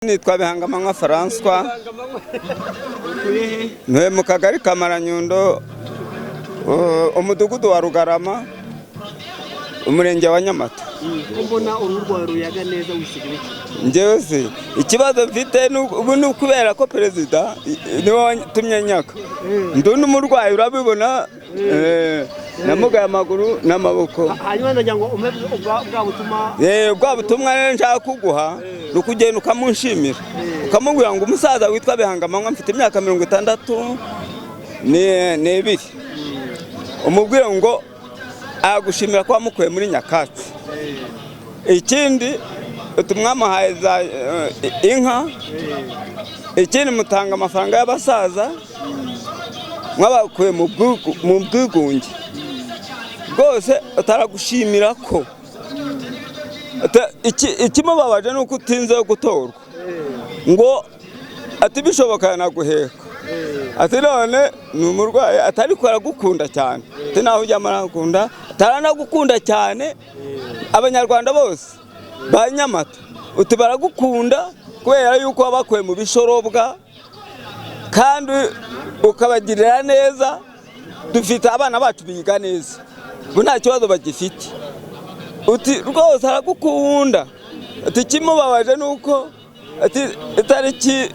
Nitwa Bihangamanywa François ntuye mu kagari ka Maranyundo umudugudu wa Rugarama umurenge wa Nyamata. Mbona ururwa ruyaga neza wisigire Njyewe se ikibazo mfite ubu ni kubera ko perezida niwe tumye nyaka ndunda umurwayi urabibona namugaye amaguru n'amaboko. Hanyuma ndagira ngo umwe bwa butuma bwa butumwa nshaka kuguha rukugenda ukamunshimira ukamubwira ngo umusaza witwa Bihangamanywa mfite imyaka 62 umubwire ngo agushimira ko wamukuye muri nyakatsi. Ikindi tumwamuhaye za inka, ikindi mutanga amafaranga y'abasaza mwabakuye mu bwigunge rwose ataragushimira ko ikimubabaje nuko utinze gutorwa ngo ati bishoboka yanaguheka ati none ni umurwayi atari ko aragukunda cyane ati naho ujya amaragukunda ataranagukunda cyane. Abanyarwanda bose ba Nyamata uti baragukunda kubera yuko wabakuye mu bishorobwa kandi ukabagirira neza. Dufite abana bacu biga neza ubu nta kibazo bagifite uti rwose aragukunda ati kimubabaje nuko ati itariki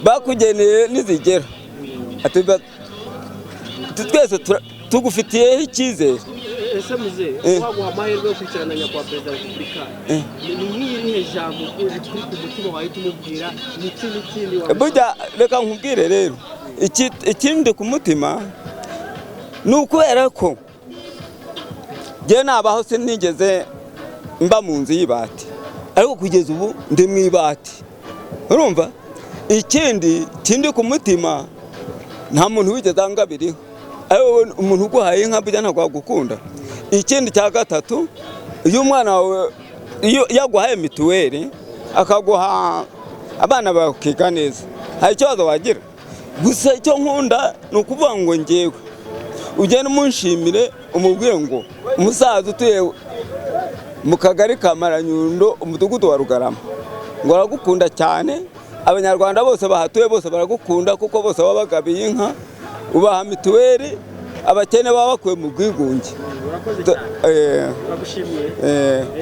bakugeneye nizigera ati twese tugufitiyeho icyizere. ese muze waguha amahirwe yo kwicarana na nyakubahwa perezida wa repubulika ni ijambo riri ku mutima wawe tumubwira n'ikindi burya reka nkubwire rero ikindi ku mutima ni ukubera ko njye nabaho sinigeze mba mu nzu y'ibati ariko kugeza ubu ndi mu ibati urumva. Ikindi ku mutima nta muntu wigeze angabiriho ariko umuntu uguhaye inka burya ntabwo wagukunda. Ikindi cya gatatu iyo umwana wawe yaguhaye mituweli akaguha abana bakiga neza hari ikibazo wagira. Gusa icyo nkunda ni ukuvuga ngo njyewe ugende umunshimire umubwire ngo umusaza utuye mu kagari ka Maranyundo umudugudu wa Rugarama ngo aragukunda cyane. Abanyarwanda bose bahatuye bose baragukunda kuko bose baba bagabiye inka ubaha mituweli abakene baba bakuye mu bwigunge. Urakoze cyane. Uragushimiye.